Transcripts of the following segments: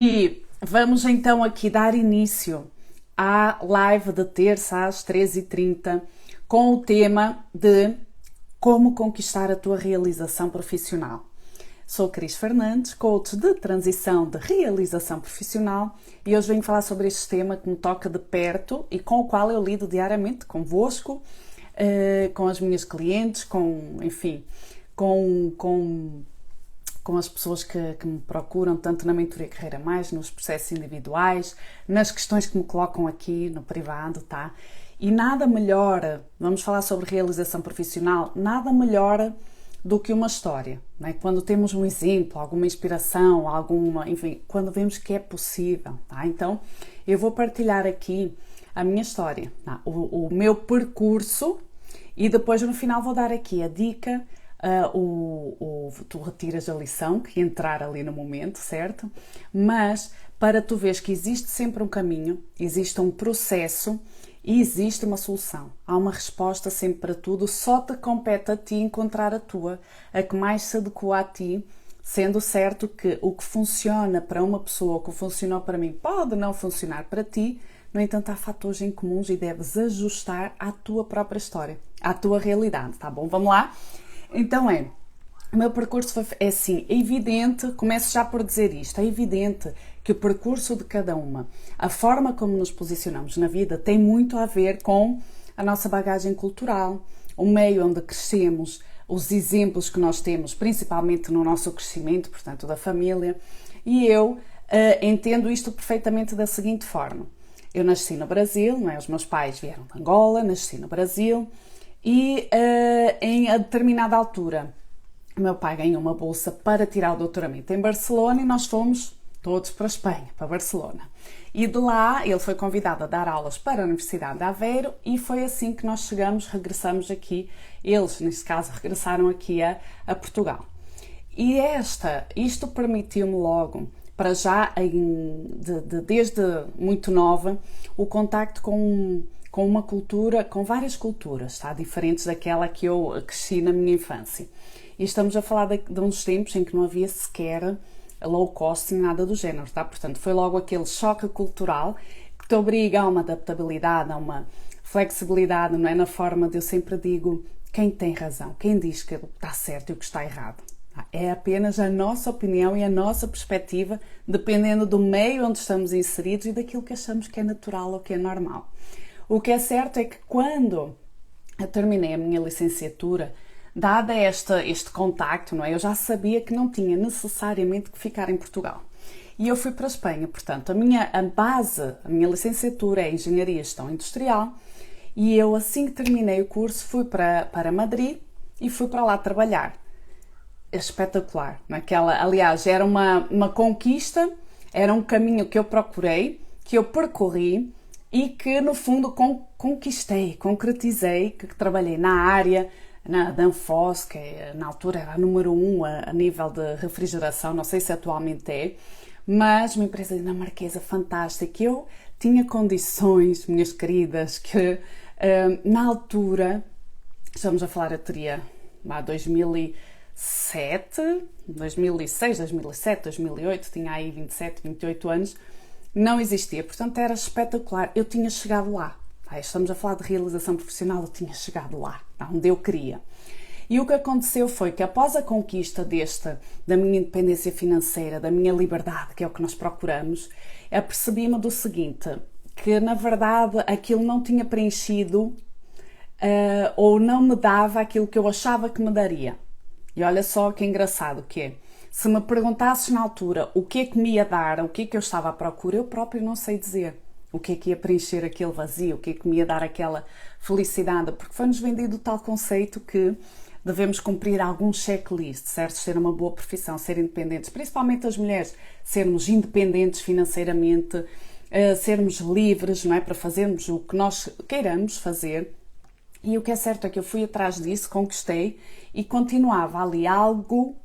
E vamos então aqui dar início à live de terça às 13h30 com o tema de como conquistar a tua realização profissional. Sou Cris Fernandes, coach de transição de realização profissional, e hoje venho falar sobre este tema que me toca de perto e com o qual eu lido diariamente convosco, com as minhas clientes, enfim, com as pessoas que me procuram, tanto na mentoria Carreira Mais, nos processos individuais, nas questões que me colocam aqui no privado, tá? E nada melhora, vamos falar sobre realização profissional, nada melhora do que uma história, né? Quando temos um exemplo, alguma inspiração, enfim, quando vemos que é possível, tá? Então, eu vou partilhar aqui a minha história, tá? O meu percurso, e depois no final vou dar aqui a dica. Tu retiras a lição que entrar ali no momento, certo? Mas para tu veres que existe sempre um caminho, existe um processo e existe uma solução. Há uma resposta sempre para tudo, só te compete a ti encontrar a tua, a que mais se adequa a ti, sendo certo que o que funciona para uma pessoa, o que funcionou para mim, pode não funcionar para ti. No entanto, há fatores em comuns e deves ajustar à tua própria história, à tua realidade, tá bom? Vamos lá? Então o meu percurso é assim, é evidente, começo já por dizer isto, é evidente que o percurso de cada uma, a forma como nos posicionamos na vida tem muito a ver com a nossa bagagem cultural, o meio onde crescemos, os exemplos que nós temos, principalmente no nosso crescimento, portanto, da família, e eu entendo isto perfeitamente da seguinte forma. Eu nasci no Brasil, não é? Os meus pais vieram de Angola, nasci no Brasil, e em a determinada altura o meu pai ganhou uma bolsa para tirar o doutoramento em Barcelona e nós fomos todos para a Espanha, para Barcelona. E de lá ele foi convidado a dar aulas para a Universidade de Aveiro e foi assim que nós regressamos aqui, eles neste caso regressaram aqui a Portugal. E isto permitiu-me logo, para já, desde muito nova, o contacto com uma cultura, com várias culturas, tá? Diferentes daquela que eu cresci na minha infância. E estamos a falar de uns tempos em que não havia sequer low cost nem nada do género, tá? Portanto, foi logo aquele choque cultural que te obriga a uma adaptabilidade, a uma flexibilidade, não é? Na forma de, eu sempre digo, quem tem razão, quem diz que está certo e o que está errado. Tá? É apenas a nossa opinião e a nossa perspectiva, dependendo do meio onde estamos inseridos e daquilo que achamos que é natural ou que é normal. O que é certo é que quando eu terminei a minha licenciatura, dada este contacto, não é? Eu já sabia que não tinha necessariamente que ficar em Portugal. E eu fui para a Espanha, portanto, a minha licenciatura é Engenharia e Gestão Industrial, e eu, assim que terminei o curso, fui para Madrid e fui para lá trabalhar. Espetacular, aliás, era uma conquista, era um caminho que eu procurei, que eu percorri, e que no fundo concretizei, que trabalhei na área, na Danfoss, que na altura era a número 1 a nível de refrigeração, não sei se atualmente é, mas uma empresa dinamarquesa fantástica. Eu tinha condições, minhas queridas, que na altura, estamos a falar, eu teria 2007, 2006, 2007, 2008, tinha aí 27, 28 anos, não existia, portanto era espetacular, eu tinha chegado lá, estamos a falar de realização profissional, eu tinha chegado lá, onde eu queria. E o que aconteceu foi que após a conquista da minha independência financeira, da minha liberdade, que é o que nós procuramos, apercebi-me do seguinte, que na verdade aquilo não tinha preenchido ou não me dava aquilo que eu achava que me daria. E olha só que engraçado que é. Se me perguntasses na altura o que é que me ia dar, o que é que eu estava à procura, eu próprio não sei dizer o que é que ia preencher aquele vazio, o que é que me ia dar aquela felicidade, porque foi-nos vendido o tal conceito que devemos cumprir algum checklist, certo? Ser uma boa profissão, ser independentes, principalmente as mulheres, sermos independentes financeiramente, sermos livres, não é? Para fazermos o que nós queiramos fazer. E o que é certo é que eu fui atrás disso, conquistei e continuava ali algo,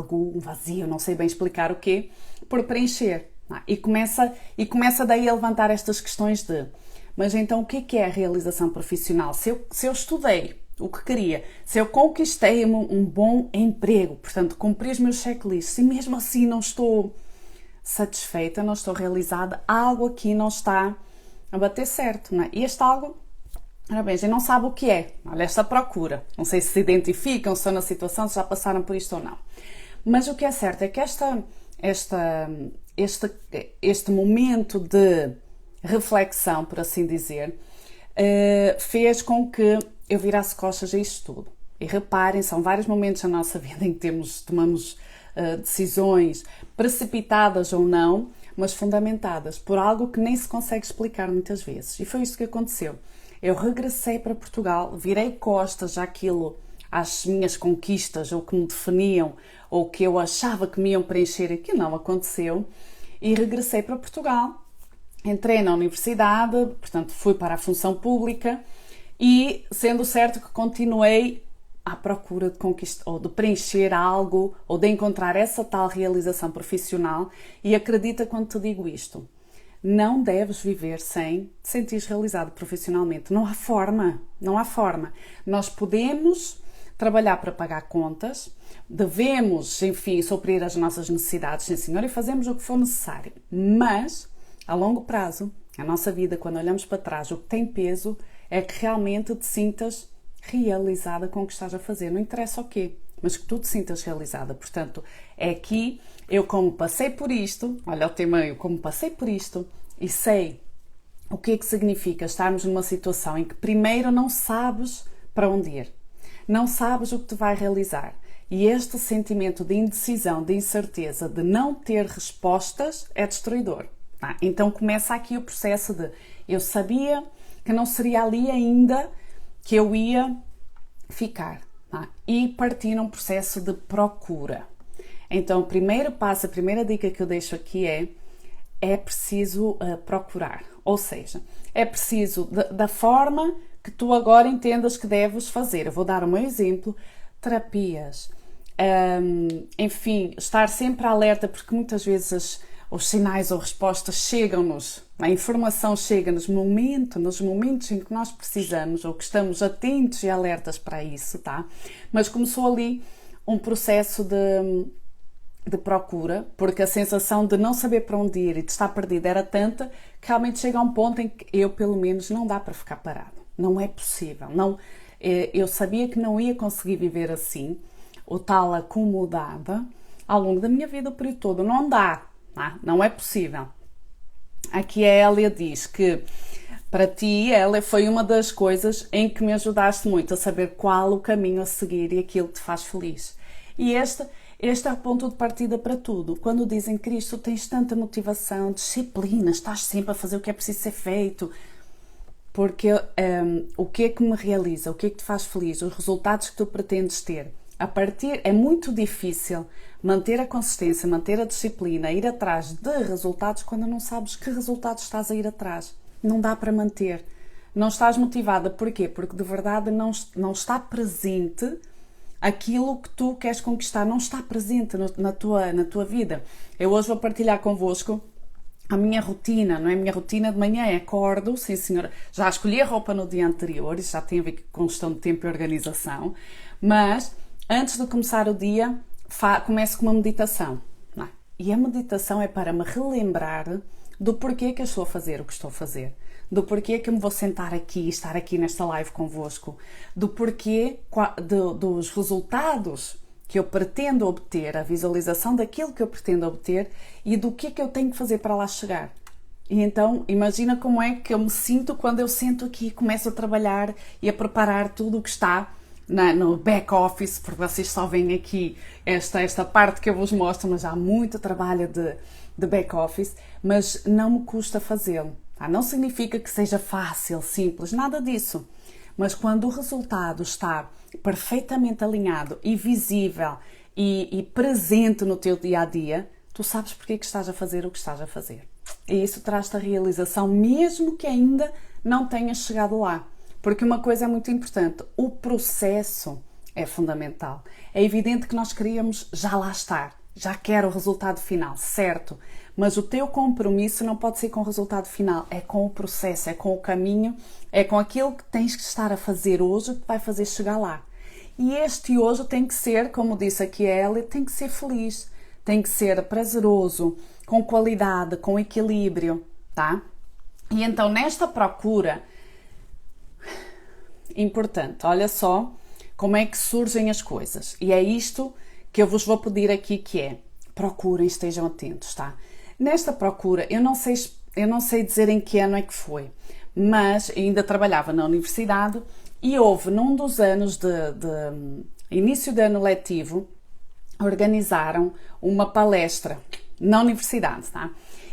um vazio, não sei bem explicar o quê, por preencher. E começa daí a levantar estas questões de, mas então o que é a realização profissional? Se eu estudei o que queria, se eu conquistei um bom emprego, portanto cumpri os meus checklists e mesmo assim não estou satisfeita, não estou realizada, algo aqui não está a bater certo, não é? E este algo, ora bem, a gente não sabe o que é. Olha esta procura. Não sei se identificam, se estão na situação, se já passaram por isto ou não. Mas o que é certo é que este momento de reflexão, por assim dizer, fez com que eu virasse costas a isto tudo. E reparem, são vários momentos na nossa vida em que tomamos decisões precipitadas ou não, mas fundamentadas por algo que nem se consegue explicar muitas vezes. E foi isto que aconteceu. Eu regressei para Portugal, virei costas às minhas conquistas, ou que me definiam, ou que eu achava que me iam preencher, e que não aconteceu, e regressei para Portugal. Entrei na universidade, portanto fui para a função pública e, sendo certo que continuei à procura de conquistar, ou de preencher algo, ou de encontrar essa tal realização profissional, e acredita quando te digo isto, não deves viver sem te sentires realizado profissionalmente. Não há forma, não há forma. Nós podemos trabalhar para pagar contas, devemos, enfim, suprir as nossas necessidades, sim senhor, e fazemos o que for necessário, mas a longo prazo, a nossa vida, quando olhamos para trás, o que tem peso é que realmente te sintas realizada com o que estás a fazer. Não interessa o quê, mas que tu te sintas realizada. Portanto, é aqui, eu como passei por isto, olha o tema, eu como passei por isto e sei o que é que significa estarmos numa situação em que primeiro não sabes para onde ir, não sabes o que te vai realizar. E este sentimento de indecisão, de incerteza, de não ter respostas é destruidor. Então começa aqui o processo de eu sabia que não seria ali ainda que eu ia ficar, e partir num processo de procura. Então o primeiro passo, a primeira dica que eu deixo aqui é preciso procurar, ou seja, é preciso da forma que tu agora entendas que deves fazer. Eu vou dar o meu exemplo, terapias, enfim, estar sempre alerta, porque muitas vezes os sinais ou respostas chegam-nos, a informação chega nos momentos em que nós precisamos ou que estamos atentos e alertas para isso, tá? Mas começou ali um processo de procura, porque a sensação de não saber para onde ir e de estar perdida era tanta que realmente chega a um ponto em que eu, pelo menos, não dá para ficar parado. Não é possível. Não, eu sabia que não ia conseguir viver assim, ou tal acomodada, ao longo da minha vida, o período todo. Não dá. Não é possível. Aqui a Hélia diz que para ti, Hélia, foi uma das coisas em que me ajudaste muito a saber qual o caminho a seguir e aquilo que te faz feliz. E este é o ponto de partida para tudo. Quando dizem, Cristo, tens tanta motivação, disciplina, estás sempre a fazer o que é preciso ser feito. Porque o que é que me realiza? O que é que te faz feliz? Os resultados que tu pretendes ter. É muito difícil manter a consistência, manter a disciplina, ir atrás de resultados quando não sabes que resultados estás a ir atrás. Não dá para manter. Não estás motivada. Porquê? Porque de verdade não está presente aquilo que tu queres conquistar. Não está presente na tua vida. Eu hoje vou partilhar convosco a minha rotina, não é? A minha rotina de manhã acordo, sim senhora, já escolhi a roupa no dia anterior, isso já tem a ver com gestão de tempo e organização, mas antes de começar o dia, começo com uma meditação. Não é? E a meditação é para me relembrar do porquê que eu estou a fazer o que estou a fazer, do porquê que eu me vou sentar aqui e estar aqui nesta live convosco, do porquê dos resultados que eu pretendo obter, a visualização daquilo que eu pretendo obter e do que eu tenho que fazer para lá chegar. E então, imagina como é que eu me sinto quando eu sento aqui e começo a trabalhar e a preparar tudo o que está no back office, porque vocês só veem aqui esta parte que eu vos mostro, mas há muito trabalho de back office, mas não me custa fazê-lo. Não significa que seja fácil, simples, nada disso. Mas quando o resultado está perfeitamente alinhado e visível e presente no teu dia-a-dia, tu sabes porque que estás a fazer o que estás a fazer. E isso traz-te a realização, mesmo que ainda não tenhas chegado lá. Porque uma coisa é muito importante, o processo é fundamental. É evidente que nós queríamos já lá estar, já quero o resultado final, certo? Mas o teu compromisso não pode ser com o resultado final, é com o processo, é com o caminho, é com aquilo que tens que estar a fazer hoje que te vai fazer chegar lá. E este hoje tem que ser, como disse aqui a Hélia, tem que ser feliz, tem que ser prazeroso, com qualidade, com equilíbrio, tá? E então nesta procura, importante, olha só como é que surgem as coisas. E é isto que eu vos vou pedir aqui, que é, procurem, estejam atentos, tá? Nesta procura, eu não sei dizer em que ano é que foi, mas ainda trabalhava na universidade e houve num dos anos de início de ano letivo, organizaram uma palestra na universidade, tá?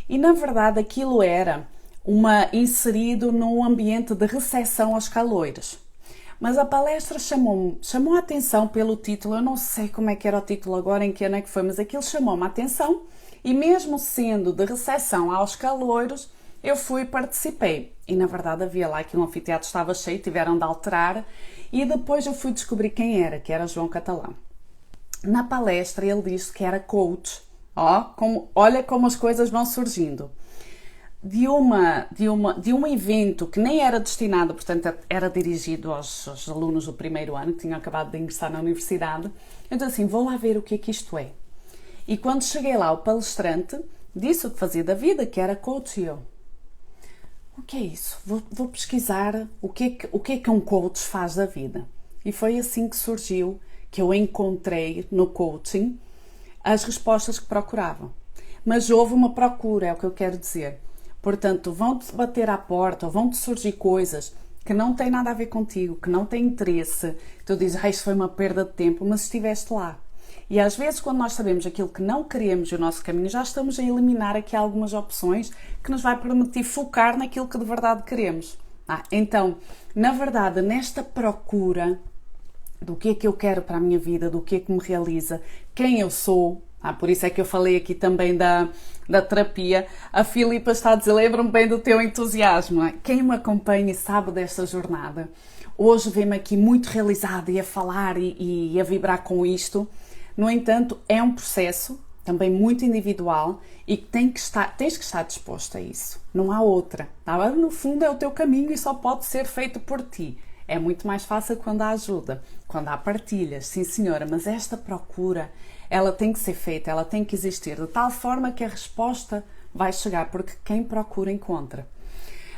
E na verdade aquilo era inserido num ambiente de recepção aos caloiros. Mas a palestra chamou a atenção pelo título, eu não sei como é que era o título agora, em que ano é que foi, mas aquilo chamou-me a atenção e mesmo sendo de recepção aos caloiros, eu fui e participei. E na verdade havia lá que o anfiteatro estava cheio, tiveram de alterar e depois eu fui descobrir quem era, que era João Catalão. Na palestra ele disse que era coach. Olha como as coisas vão surgindo. De um evento que nem era destinado, portanto era dirigido aos alunos do primeiro ano, que tinham acabado de ingressar na universidade. Eu disse assim, vou lá ver o que é que isto é. E quando cheguei lá, o palestrante disse o que fazia da vida, que era coach, e eu, o que é isso? Vou pesquisar o que é que um coach faz da vida. E foi assim que surgiu, que eu encontrei no coaching as respostas que procuravam. Mas houve uma procura, é o que eu quero dizer. Portanto, vão-te bater à porta, ou vão-te surgir coisas que não têm nada a ver contigo, que não têm interesse. Tu dizes, isto foi uma perda de tempo, mas estiveste lá. E às vezes, quando nós sabemos aquilo que não queremos no nosso caminho, já estamos a eliminar aqui algumas opções que nos vai permitir focar naquilo que de verdade queremos. Então, na verdade, nesta procura do que é que eu quero para a minha vida, do que é que me realiza, quem eu sou, por isso é que eu falei aqui também da terapia. A Filipa está a dizer, lembra-me bem do teu entusiasmo. Não é? Quem me acompanha e sabe desta jornada, hoje vê-me aqui muito realizada e a falar e a vibrar com isto. No entanto, é um processo também muito individual e que tens que estar disposto a isso. Não há outra. Tá? No fundo é o teu caminho e só pode ser feito por ti. É muito mais fácil quando há ajuda, quando há partilhas, sim senhora, mas esta procura, ela tem que ser feita, ela tem que existir, de tal forma que a resposta vai chegar, porque quem procura encontra.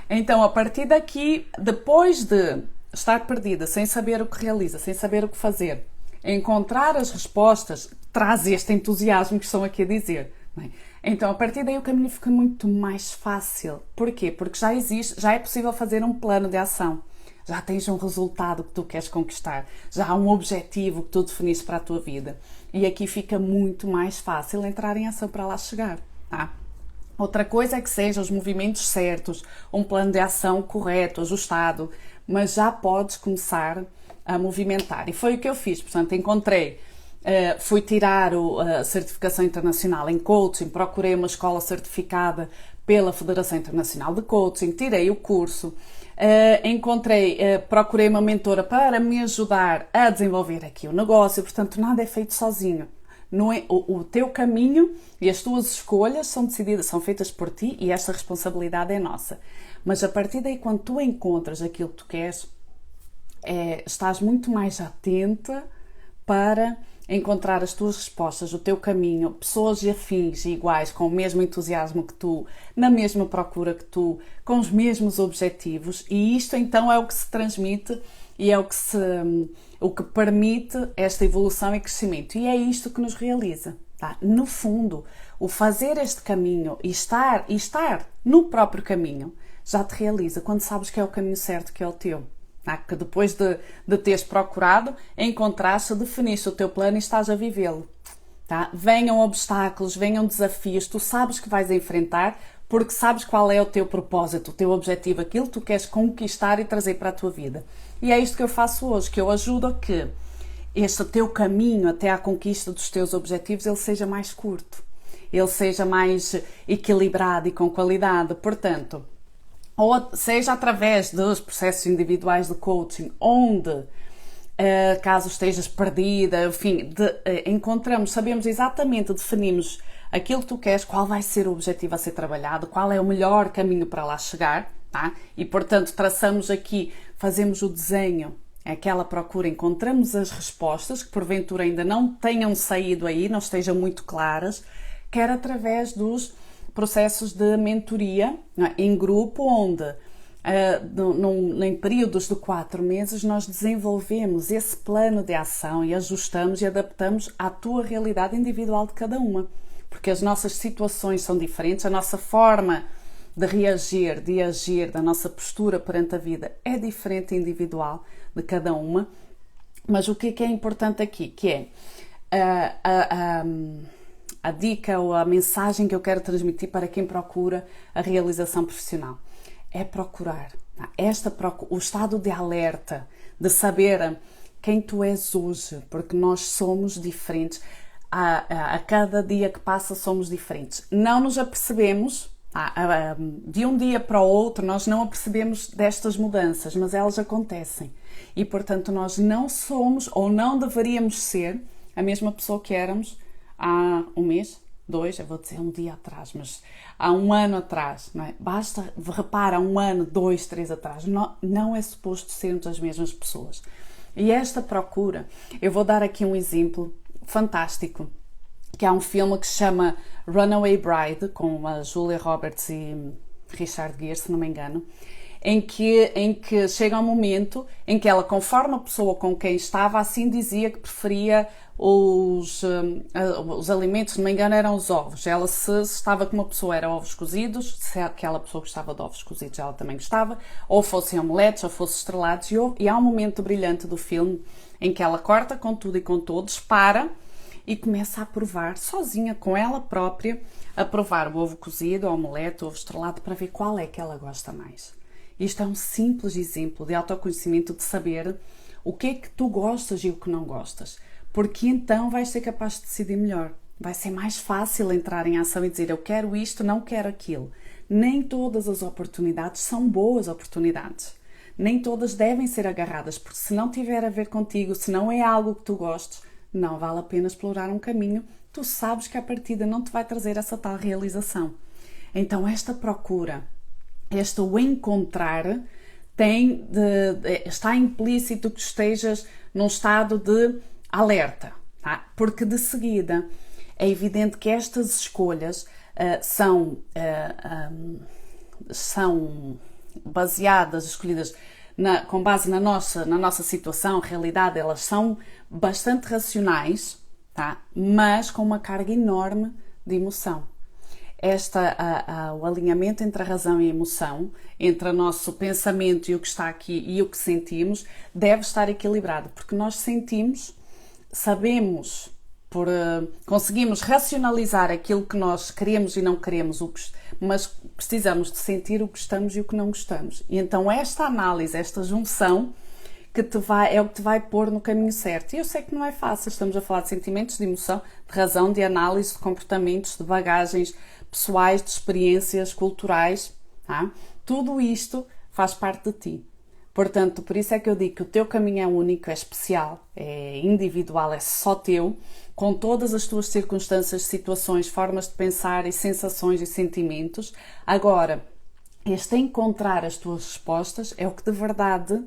Então, a partir daqui, depois de estar perdida, sem saber o que realiza, sem saber o que fazer, encontrar as respostas, traz este entusiasmo que estão aqui a dizer. Não é? Então, a partir daí o caminho fica muito mais fácil. Porquê? Porque já é possível fazer um plano de ação. Já tens um resultado que tu queres conquistar, já há um objetivo que tu definiste para a tua vida. E aqui fica muito mais fácil entrar em ação para lá chegar. Tá? Outra coisa é que sejam os movimentos certos, um plano de ação correto, ajustado, mas já podes começar a movimentar. E foi o que eu fiz, portanto, fui tirar a certificação internacional em coaching, procurei uma escola certificada pela Federação Internacional de Coaching, tirei o curso, procurei uma mentora para me ajudar a desenvolver aqui o negócio, portanto nada é feito sozinho. O teu caminho e as tuas escolhas são decididas, são feitas por ti e esta responsabilidade é nossa. Mas a partir daí, quando tu encontras aquilo que tu queres, estás muito mais atenta para encontrar as tuas respostas, o teu caminho, pessoas afins e iguais, com o mesmo entusiasmo que tu, na mesma procura que tu, com os mesmos objetivos, e isto então é o que se transmite e é o que permite esta evolução e crescimento, e é isto que nos realiza. Tá? No fundo, o fazer este caminho e estar no próprio caminho já te realiza quando sabes que é o caminho certo, que é o teu. Que depois de teres procurado, encontraste, definiste o teu plano e estás a vivê-lo. Tá? Venham obstáculos, venham desafios, tu sabes que vais enfrentar porque sabes qual é o teu propósito, o teu objetivo, aquilo que tu queres conquistar e trazer para a tua vida. E é isto que eu faço hoje, que eu ajudo a que este teu caminho até à conquista dos teus objetivos ele seja mais curto, ele seja mais equilibrado e com qualidade. Portanto, ou seja através dos processos individuais de coaching, onde, caso estejas perdida, enfim, sabemos exatamente, definimos aquilo que tu queres, qual vai ser o objetivo a ser trabalhado, qual é o melhor caminho para lá chegar, tá? E portanto traçamos aqui, fazemos o desenho, aquela procura, encontramos as respostas que porventura ainda não tenham saído aí, não estejam muito claras, quer através dos processos de mentoria, não é? Em grupo, onde em períodos de 4 meses nós desenvolvemos esse plano de ação e ajustamos e adaptamos à tua realidade individual de cada uma, porque as nossas situações são diferentes, a nossa forma de reagir, de agir, da nossa postura perante a vida é diferente e individual de cada uma. Mas o que é importante aqui, que é a dica ou a mensagem que eu quero transmitir para quem procura a realização profissional, é procurar, o estado de alerta, de saber quem tu és hoje, porque nós somos diferentes, a cada dia que passa somos diferentes. Não nos apercebemos, de um dia para o outro nós não apercebemos destas mudanças, mas elas acontecem. E, portanto, nós não somos ou não deveríamos ser a mesma pessoa que éramos há um mês, 2, eu vou dizer um dia atrás, mas há um ano atrás, não é? Basta, repara, 1 ano, 2, 3 atrás, não é suposto sermos as mesmas pessoas. E esta procura, eu vou dar aqui um exemplo fantástico, que há um filme que se chama Runaway Bride, com a Julia Roberts e Richard Gere, se não me engano, em que chega um momento em que ela, conforme a pessoa com quem estava, assim dizia que preferia os alimentos, se não me engano eram os ovos. Ela, se estava com uma pessoa, era ovos cozidos, se aquela pessoa gostava de ovos cozidos, ela também gostava, ou fossem omeletes, ou fossem estrelados, e há um momento brilhante do filme em que ela corta com tudo e com todos, para e começa a provar, sozinha, com ela própria, a provar o ovo cozido, o omelete, o ovo estrelado, para ver qual é que ela gosta mais. Isto é um simples exemplo de autoconhecimento, de saber o que é que tu gostas e o que não gostas, porque então vais ser capaz de decidir melhor. Vai ser mais fácil entrar em ação e dizer eu quero isto, não quero aquilo. Nem todas as oportunidades são boas oportunidades. Nem todas devem ser agarradas, porque se não tiver a ver contigo, se não é algo que tu gostes, não vale a pena explorar um caminho. Tu sabes que a partida não te vai trazer essa tal realização. Então esta procura, o encontrar, está implícito que estejas num estado de alerta, tá? Porque de seguida é evidente que estas escolhas são baseadas, escolhidas com base na nossa situação, realidade, elas são bastante racionais, tá? Mas com uma carga enorme de emoção. O alinhamento entre a razão e a emoção, entre o nosso pensamento e o que está aqui e o que sentimos, deve estar equilibrado, porque nós sentimos, sabemos, conseguimos racionalizar aquilo que nós queremos e não queremos, mas precisamos de sentir o que gostamos e o que não gostamos. E então esta análise, esta junção, é o que te vai pôr no caminho certo. E eu sei que não é fácil, estamos a falar de sentimentos, de emoção, de razão, de análise, de comportamentos, de bagagens pessoais, de experiências culturais, tá? Tudo isto faz parte de ti. Portanto, por isso é que eu digo que o teu caminho é único, é especial, é individual, é só teu, com todas as tuas circunstâncias, situações, formas de pensar e sensações e sentimentos. Agora, este encontrar as tuas respostas é o que de verdade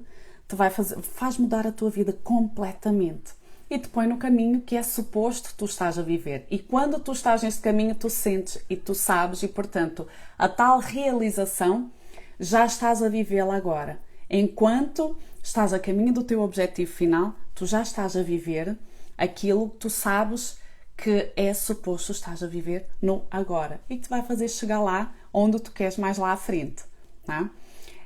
te faz mudar a tua vida completamente e te põe no caminho que é suposto tu estás a viver. E quando tu estás neste caminho, tu sentes e tu sabes, e portanto a tal realização já estás a vivê-la agora. Enquanto estás a caminho do teu objetivo final, tu já estás a viver aquilo que tu sabes que é suposto estás a viver no agora e que te vai fazer chegar lá onde tu queres mais lá à frente, não é?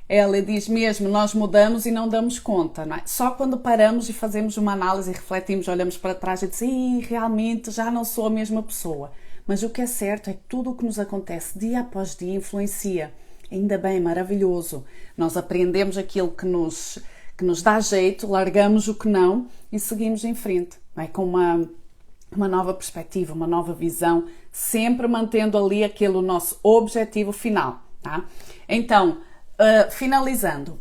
Ela diz mesmo, nós mudamos e não damos conta, não é? Só quando paramos e fazemos uma análise e refletimos, olhamos para trás e dizemos, realmente já não sou a mesma pessoa. Mas o que é certo é que tudo o que nos acontece dia após dia influencia. Ainda bem, maravilhoso. Nós aprendemos aquilo que nos dá jeito, largamos o que não e seguimos em frente, não é? Com uma nova perspectiva, uma nova visão, sempre mantendo ali aquele nosso objetivo final, tá? Então, finalizando,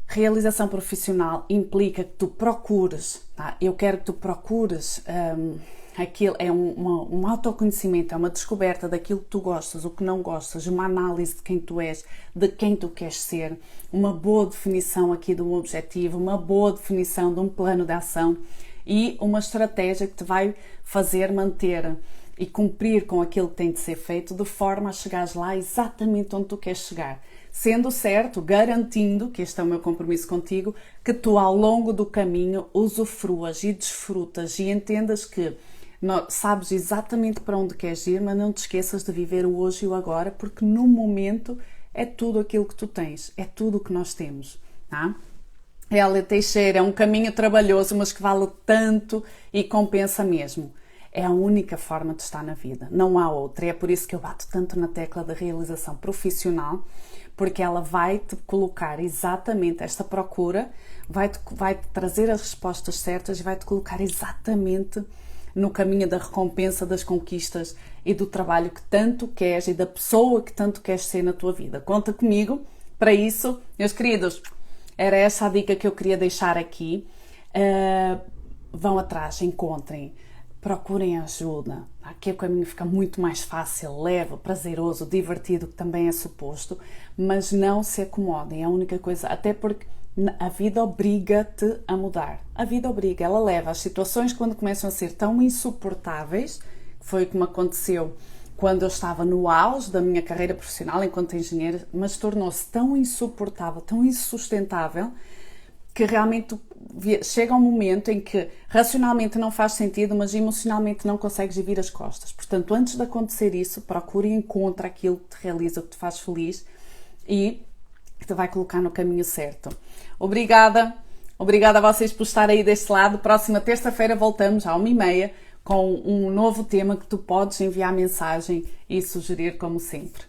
realização profissional implica que tu procures, tá? Eu quero que tu procures, aquilo é um autoconhecimento, é uma descoberta daquilo que tu gostas, o que não gostas, uma análise de quem tu és, de quem tu queres ser, uma boa definição aqui de um objetivo, uma boa definição de um plano de ação e uma estratégia que te vai fazer manter e cumprir com aquilo que tem de ser feito, de forma a chegares lá exatamente onde tu queres chegar. Sendo certo, garantindo, que este é o meu compromisso contigo, que tu ao longo do caminho usufruas e desfrutas e entendas que sabes exatamente para onde queres ir, mas não te esqueças de viver o hoje e o agora, porque no momento é tudo aquilo que tu tens, é tudo o que nós temos. Tá? Hélia Teixeira, é um caminho trabalhoso, mas que vale tanto e compensa mesmo. É a única forma de estar na vida, não há outra. E é por isso que eu bato tanto na tecla da realização profissional, porque ela vai-te colocar exatamente esta procura, vai-te trazer as respostas certas e vai-te colocar exatamente no caminho da recompensa, das conquistas e do trabalho que tanto queres e da pessoa que tanto queres ser na tua vida. Conta comigo para isso, meus queridos. Era essa a dica que eu queria deixar aqui. Vão atrás, encontrem, procurem ajuda. Aqui o caminho fica muito mais fácil, leve, prazeroso, divertido, que também é suposto, mas não se acomodem. É a única coisa, até porque a vida obriga-te a mudar. A vida obriga, ela leva. As situações quando começam a ser tão insuportáveis, foi o que me aconteceu quando eu estava no auge da minha carreira profissional enquanto engenheira, mas tornou-se tão insuportável, tão insustentável, que realmente chega um momento em que racionalmente não faz sentido, mas emocionalmente não consegues vir as costas. Portanto, antes de acontecer isso, procure e encontre aquilo que te realiza, que te faz feliz e que te vai colocar no caminho certo. Obrigada a vocês por estar aí deste lado. Próxima terça-feira voltamos à 1h30 com um novo tema que tu podes enviar mensagem e sugerir como sempre.